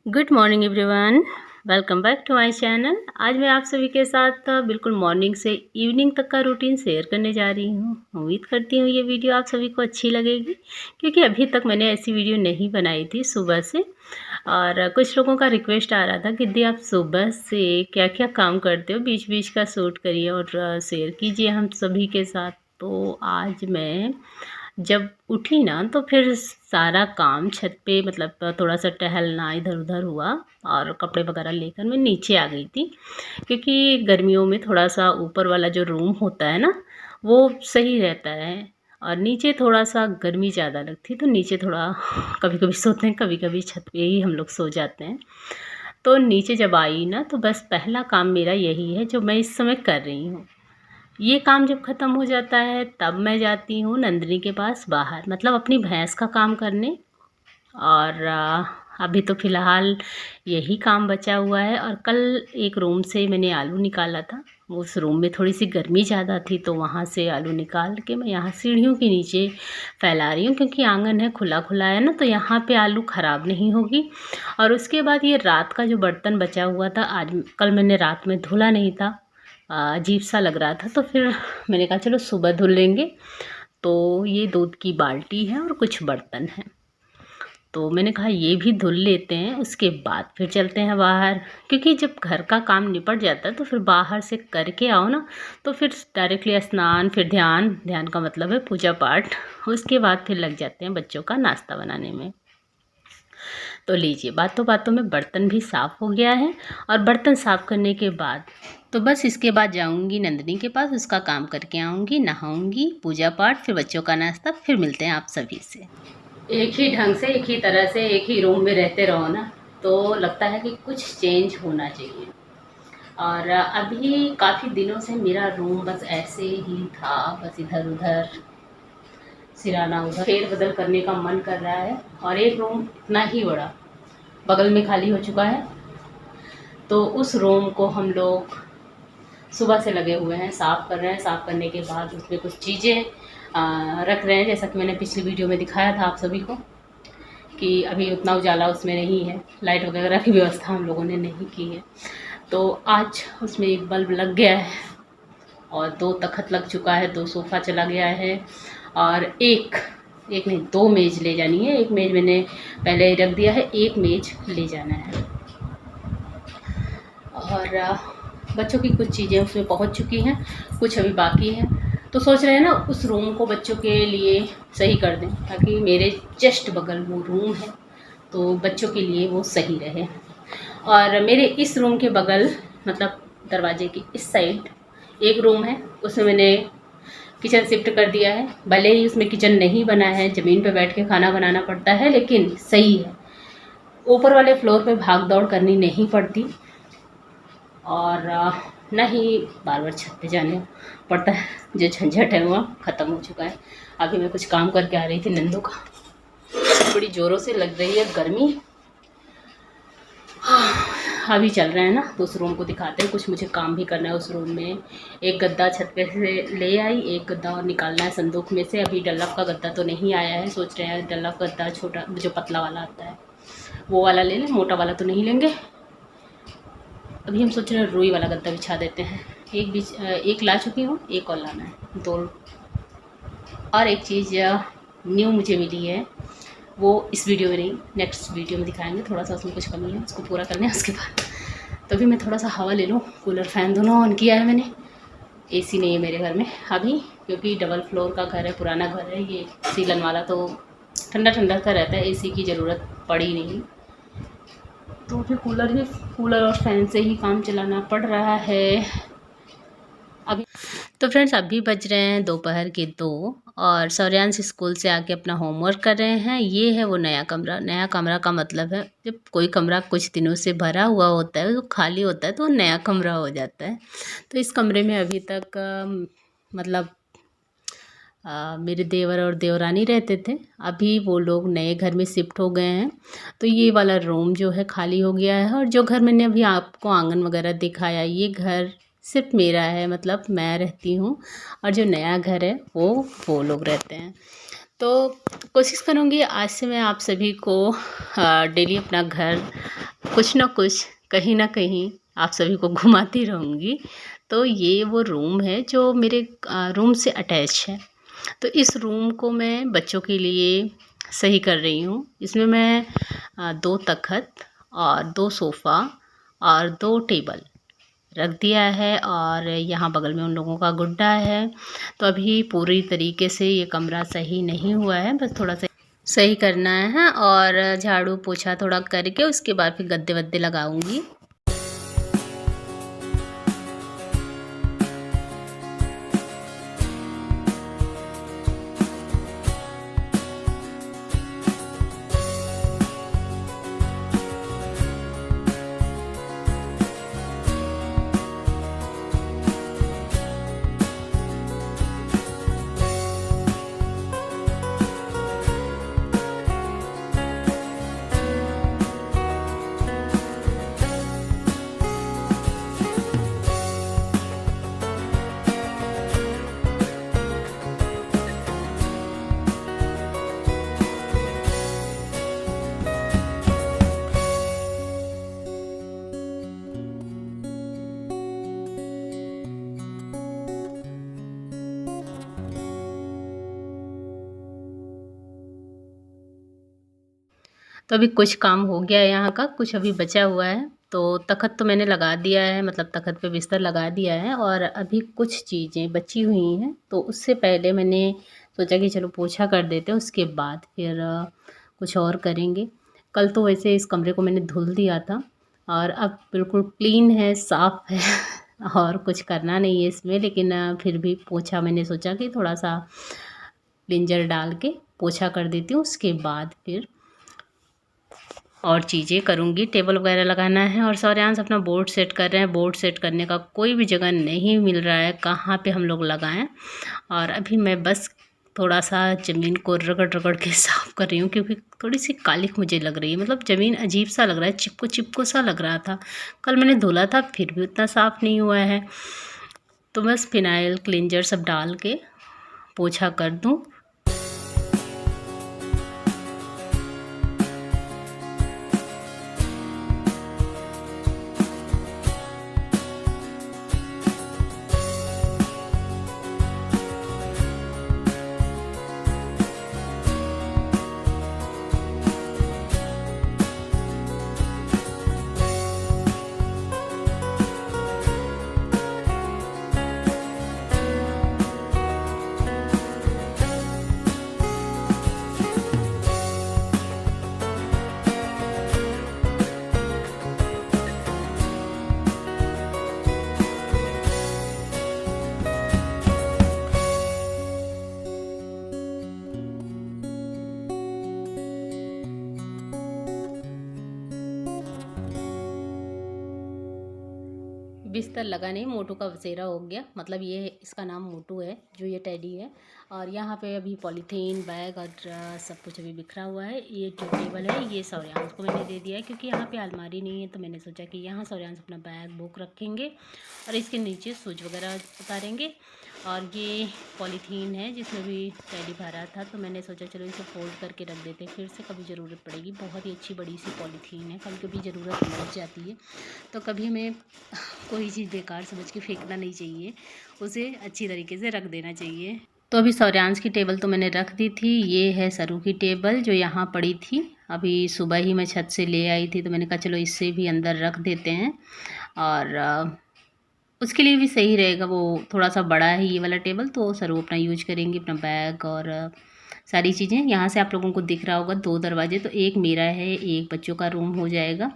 Good morning everyone, welcome back to my channel. आज मैं आप सभी के साथ बिल्कुल मॉर्निंग से इवनिंग तक का रूटीन शेयर करने जा रही हूँ। उम्मीद करती हूँ ये वीडियो आप सभी को अच्छी लगेगी, क्योंकि अभी तक मैंने ऐसी वीडियो नहीं बनाई थी सुबह से। और कुछ लोगों का रिक्वेस्ट आ रहा था कि दी आप सुबह से क्या क्या काम करते हो, बीच बीच का शूट करिए और शेयर कीजिए हम सभी के साथ। तो आज मैं जब उठी ना तो फिर सारा काम छत पे, मतलब थोड़ा सा टहलना इधर उधर हुआ और कपड़े वगैरह लेकर मैं नीचे आ गई थी, क्योंकि गर्मियों में थोड़ा सा ऊपर वाला जो रूम होता है ना वो सही रहता है, और नीचे थोड़ा सा गर्मी ज़्यादा लगती है। तो नीचे थोड़ा कभी कभी सोते हैं, कभी कभी छत पे ही हम लोग सो जाते हैं। तो नीचे जब आई ना तो बस पहला काम मेरा यही है जो मैं इस समय कर रही हूँ। ये काम जब ख़त्म हो जाता है तब मैं जाती हूँ नंदिनी के पास बाहर, मतलब अपनी भैंस का काम करने। और अभी तो फ़िलहाल यही काम बचा हुआ है। और कल एक रूम से मैंने आलू निकाला था, उस रूम में थोड़ी सी गर्मी ज़्यादा थी, तो वहाँ से आलू निकाल के मैं यहाँ सीढ़ियों के नीचे फैला रही हूँ, क्योंकि आंगन है, खुला खुला है ना, तो यहाँ पे आलू ख़राब नहीं होगी। और उसके बाद ये रात का जो बर्तन बचा हुआ था, आज कल मैंने रात में धुला नहीं था, अजीब सा लग रहा था, तो फिर मैंने कहा चलो सुबह धुल लेंगे। तो ये दूध की बाल्टी है और कुछ बर्तन हैं, तो मैंने कहा ये भी धुल लेते हैं, उसके बाद फिर चलते हैं बाहर। क्योंकि जब घर का काम निपट जाता है तो फिर बाहर से करके आओ ना, तो फिर डायरेक्टली स्नान, फिर ध्यान, ध्यान का मतलब है पूजा पाठ, उसके बाद फिर लग जाते हैं बच्चों का नाश्ता बनाने में। तो लीजिए, बातों बातों में बर्तन भी साफ़ हो गया है। और बर्तन साफ़ करने के बाद तो बस इसके बाद जाऊंगी नंदिनी के पास, उसका काम करके आऊँगी, नहाऊंगी, पूजा पाठ, फिर बच्चों का नाश्ता, फिर मिलते हैं आप सभी से। एक ही ढंग से, एक ही तरह से, एक ही रूम में रहते रहो ना तो लगता है कि कुछ चेंज होना चाहिए। और अभी काफ़ी दिनों से मेरा रूम बस ऐसे ही था, बस इधर उधर सिराना, उधर फेर बदल करने का मन कर रहा है। और एक रूम इतना ही बड़ा बगल में खाली हो चुका है, तो उस रूम को हम लोग सुबह से लगे हुए हैं, साफ़ कर रहे हैं। साफ़ करने के बाद उसमें कुछ चीज़ें रख रहे हैं, जैसा कि मैंने पिछली वीडियो में दिखाया था आप सभी को कि अभी उतना उजाला उसमें नहीं है, लाइट वगैरह की व्यवस्था हम लोगों ने नहीं की है। तो आज उसमें एक बल्ब लग गया है और 2 तख़्त लग चुका है, 2 सोफ़ा चला गया है, और एक नहीं 2 मेज़ ले जानी है। एक मेज़ मैंने पहले ही रख दिया है, एक मेज़ ले जाना है। और बच्चों की कुछ चीज़ें उसमें पहुंच चुकी हैं, कुछ अभी बाकी हैं। तो सोच रहे हैं ना उस रूम को बच्चों के लिए सही कर दें, ताकि मेरे जस्ट बगल वो रूम है तो बच्चों के लिए वो सही रहे। और मेरे इस रूम के बगल, मतलब दरवाजे की इस साइड एक रूम है, उसमें मैंने किचन शिफ्ट कर दिया है। भले ही उसमें किचन नहीं बना है, ज़मीन पे बैठ के खाना बनाना पड़ता है, लेकिन सही है, ऊपर वाले फ्लोर पे भाग दौड़ करनी नहीं पड़ती, और न ही बार बार छत पे जाने पड़ता है। जो झंझट है वो ख़त्म हो चुका है। अभी मैं कुछ काम करके आ रही थी नंदू का, बड़ी ज़ोरों से लग रही है गर्मी। अभी चल रहे हैं ना तो उस रूम को दिखाते हैं, कुछ मुझे काम भी करना है उस रूम में। एक गद्दा छत पे से ले आई, एक गद्दा और निकालना है संदूक में से। अभी डल्लफ का गद्दा तो नहीं आया है, सोच रहे हैं डल्लफ गद्दा छोटा जो पतला वाला आता है वो वाला ले लें, मोटा वाला तो नहीं लेंगे। अभी हम सोच रहे हैं रुई वाला गद्दा बिछा देते हैं। एक ला चुकी हूँ, एक और लाना है, 2। और एक चीज़ न्यू मुझे मिली है, वो इस वीडियो में नहीं, नेक्स्ट वीडियो में दिखाएंगे। थोड़ा सा उसमें कुछ कमी है, उसको पूरा करने उसके बाद। तो अभी मैं थोड़ा सा हवा ले लूँ। कूलर फ़ैन दोनों ऑन किया है मैंने। एसी नहीं है मेरे घर में अभी, क्योंकि डबल फ्लोर का घर है, पुराना घर है ये सीलन वाला, तो ठंडा ठंडा सा रहता है, एसी की ज़रूरत पड़ी नहीं। तो फिर कूलर और फैन से ही काम चलाना पड़ रहा है अभी। तो फ्रेंड्स, अभी बज रहे हैं दोपहर के 2, और सौर्यांश स्कूल से आके अपना होमवर्क कर रहे हैं। ये है वो नया कमरा। नया कमरा का मतलब है जब कोई कमरा कुछ दिनों से भरा हुआ होता है, तो खाली होता है, तो नया कमरा हो जाता है। तो इस कमरे में अभी तक मतलब मेरे देवर और देवरानी रहते थे, अभी वो लोग नए घर में शिफ्ट हो गए हैं। तो ये वाला रूम जो है खाली हो गया है, और जो घर मैंने अभी आपको आंगन वगैरह दिखाया, ये घर सिर्फ मेरा है, मतलब मैं रहती हूँ, और जो नया घर है वो लोग रहते हैं। तो कोशिश करूँगी आज से मैं आप सभी को डेली अपना घर कुछ ना कुछ, कहीं न कहीं आप सभी को घुमाती रहूँगी। तो ये वो रूम है जो मेरे रूम से अटैच है। तो इस रूम को मैं बच्चों के लिए सही कर रही हूँ। इसमें मैं 2 तख़्त और 2 सोफ़ा और 2 टेबल रख दिया है और यहाँ बगल में उन लोगों का गुड्डा है। तो अभी पूरी तरीके से ये कमरा सही नहीं हुआ है, बस थोड़ा-सा सही करना है और झाड़ू पोछा थोड़ा करके उसके बाद फिर गद्दे-वद्दे लगाऊँगी। तो अभी कुछ काम हो गया है यहाँ का, कुछ अभी बचा हुआ है। तो तख़्त तो मैंने लगा दिया है, मतलब तख़्त पे बिस्तर लगा दिया है और अभी कुछ चीज़ें बची हुई हैं। तो उससे पहले मैंने सोचा कि चलो पोछा कर देते हैं, उसके बाद फिर कुछ और करेंगे। कल तो वैसे इस कमरे को मैंने धुल दिया था और अब बिल्कुल क्लीन है, साफ़ है और कुछ करना नहीं है इसमें। लेकिन फिर भी पोछा मैंने सोचा कि थोड़ा-सा क्लींजर डाल के पोछा कर देती हूँ, उसके बाद फिर और चीज़ें करूँगी। टेबल वगैरह लगाना है और सौर्यांश अपना बोर्ड सेट कर रहे हैं। बोर्ड सेट करने का कोई भी जगह नहीं मिल रहा है, कहाँ पे हम लोग लगाएं। और अभी मैं बस थोड़ा-सा ज़मीन को रगड़-रगड़ के साफ़ कर रही हूँ, क्योंकि थोड़ी-सी कालिक मुझे लग रही है। मतलब ज़मीन अजीब-सा लग रहा है, चिपको-चिपको सा लग रहा था। कल मैंने धुला था, फिर भी उतना साफ़ नहीं हुआ है। तो बस फ़िनाइल, क्लींजर सब डाल के पोछा कर दूँ। बिस्तर लगा नहीं, मोटू का बसेरा हो गया। मतलब ये इसका नाम मोटू है, जो ये टेडी है। और यहाँ पे अभी पॉलीथीन, बैग और सब कुछ अभी बिखरा हुआ है। ये जो टेबल है ये सौर्यांश को मैंने दे दिया है, क्योंकि यहाँ पे अलमारी नहीं है। तो मैंने सोचा कि यहाँ सौर्यांश अपना बैग बुक रखेंगे और इसके नीचे स्विच वगैरह उतारेंगे। और ये पॉलीथीन है जिसमें भी टेडी भरा था, तो मैंने सोचा चलो इसे फोल्ड करके रख देते, फिर से कभी ज़रूरत पड़ेगी। बहुत ही अच्छी बड़ी सी पॉलीथीन है, कभी कभी ज़रूरत पड़ जाती है। तो कभी हमें कोई चीज़ बेकार समझ के फेंकना नहीं चाहिए, उसे अच्छी तरीके से रख देना चाहिए। तो अभी सौर्यांश की टेबल तो मैंने रख दी थी। ये है सरू की टेबल जो यहाँ पड़ी थी। अभी सुबह ही मैं छत से ले आई थी, तो मैंने कहा चलो इससे भी अंदर रख देते हैं। और उसके लिए भी सही रहेगा, वो थोड़ा सा बड़ा है ये वाला टेबल, तो सरू अपना यूज करेंगे, अपना बैग और सारी चीज़ें। यहाँ से आप लोगों को दिख रहा होगा 2 दरवाजे, तो एक मेरा है, एक बच्चों का रूम हो जाएगा।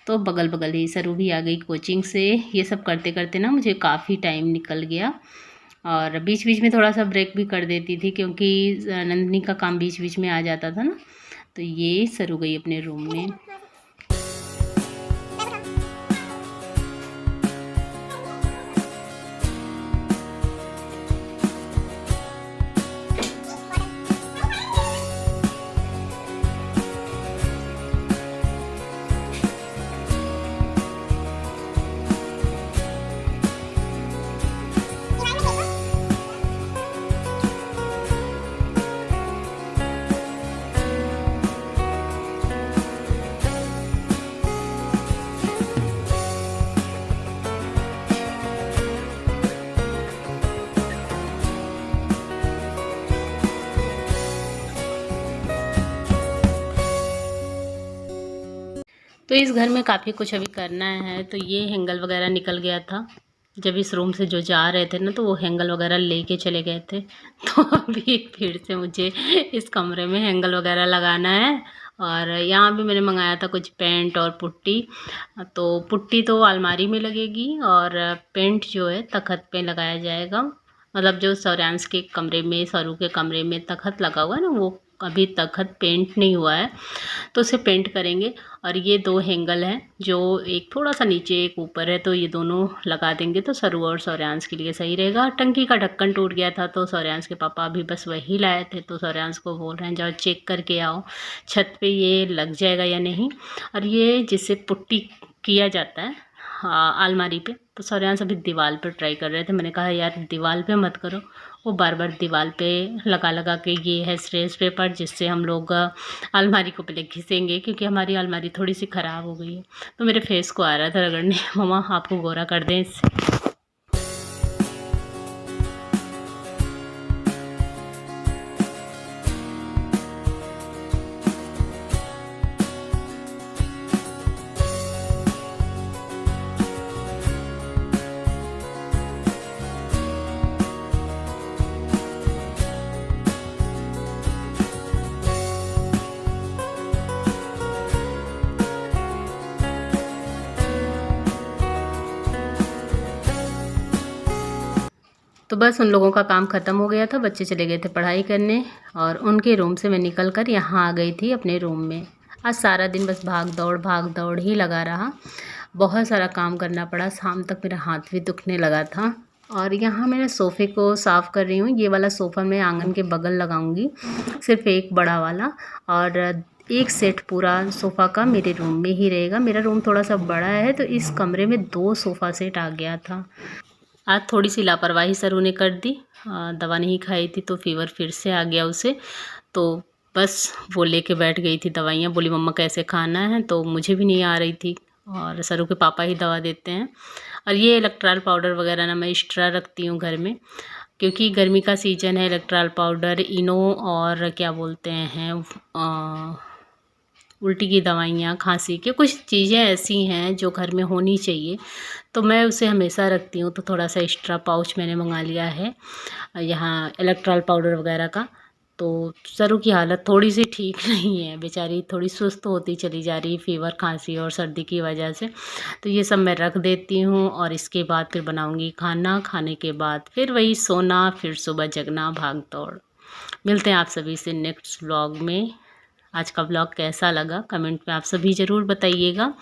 तो बगल बगल ही सरू भी आ गई कोचिंग से। ये सब करते करते ना मुझे काफ़ी टाइम निकल गया और बीच बीच में थोड़ा सा ब्रेक भी कर देती थी, क्योंकि नंदिनी का काम बीच बीच में आ जाता था ना। तो ये सरू गई अपने रूम में। तो इस घर में काफ़ी कुछ अभी करना है। तो ये हैंगल वगैरह निकल गया था, जब इस रूम से जो जा रहे थे ना, तो वो हैंगल वगैरह लेके चले गए थे। तो अभी फिर से मुझे इस कमरे में हैंगल वगैरह लगाना है। और यहाँ भी मैंने मंगाया था कुछ पेंट और पुट्टी। तो पुट्टी तो अलमारी में लगेगी और पेंट जो है तखत पे लगाया जाएगा। मतलब जो सौर्यांश के कमरे में, सरू के कमरे में तखत लगा हुआ है ना, वो अभी तखत पेंट नहीं हुआ है, तो उसे पेंट करेंगे। और ये 2 हैंगल हैं, जो एक थोड़ा सा नीचे एक ऊपर है, तो ये दोनों लगा देंगे तो सरू और सौर्यांश के लिए सही रहेगा। टंकी का ढक्कन टूट गया था, तो सौर्यांश के पापा अभी बस वही लाए थे, तो सौर्यांश को बोल रहे हैं जाओ चेक करके आओ छत पे ये लग जाएगा या नहीं। और ये जिससे पुट्टी किया जाता है अलमारी पे, तो सौर्यांश अभी दीवार पे ट्राई कर रहे थे। मैंने कहा यार दीवार पे मत करो, वो बार बार दीवार पे लगा लगा के, ये है स्ट्रेस पेपर जिससे हम लोग अलमारी को पहले घिसेंगे, क्योंकि हमारी अलमारी थोड़ी सी ख़राब हो गई है। तो मेरे फेस को आ रहा था रगड़ने, मम्मा आपको गोरा कर दें इससे। तो बस उन लोगों का काम ख़त्म हो गया था, बच्चे चले गए थे पढ़ाई करने, और उनके रूम से मैं निकल कर यहाँ आ गई थी अपने रूम में। आज सारा दिन बस भाग दौड़ ही लगा रहा, बहुत सारा काम करना पड़ा, शाम तक मेरा हाथ भी दुखने लगा था। और यहाँ मैं सोफ़े को साफ़ कर रही हूँ। ये वाला सोफ़ा मैं आंगन के बगल लगाऊंगी, सिर्फ एक बड़ा वाला, और एक सेट पूरा सोफ़ा का मेरे रूम में ही रहेगा। मेरा रूम थोड़ा सा बड़ा है, तो इस कमरे में 2 सोफ़ा सेट आ गया था। आज थोड़ी सी लापरवाही सरू ने कर दी, दवा नहीं खाई थी तो फीवर फिर से आ गया उसे। तो बस वो लेके बैठ गई थी दवाइयाँ, बोली मम्मा कैसे खाना है, तो मुझे भी नहीं आ रही थी, और सरू के पापा ही दवा देते हैं। और ये इलेक्ट्रॉल पाउडर वगैरह ना मैं एक्स्ट्रा रखती हूँ घर में, क्योंकि गर्मी का सीज़न है। इलेक्ट्रॉल पाउडर, इनो, और क्या बोलते हैं उल्टी की दवाइयाँ, खांसी की कुछ चीज़ें ऐसी हैं जो घर में होनी चाहिए, तो मैं उसे हमेशा रखती हूँ। तो थोड़ा सा एक्स्ट्रा पाउच मैंने मंगा लिया है यहाँ इलेक्ट्रॉल पाउडर वगैरह का। तो सरू की हालत थोड़ी सी ठीक नहीं है, बेचारी थोड़ी सुस्त होती चली जा रही, फीवर, खांसी और सर्दी की वजह से। तो ये सब मैं रख देती हूँ, और इसके बाद फिर बनाऊँगी खाना। खाने के बाद फिर वही सोना, फिर सुबह जगना, भाग दौड़। मिलते हैं आप सभी से नेक्स्ट व्लॉग में। आज का व्लॉग कैसा लगा कमेंट में आप सभी ज़रूर बताइएगा।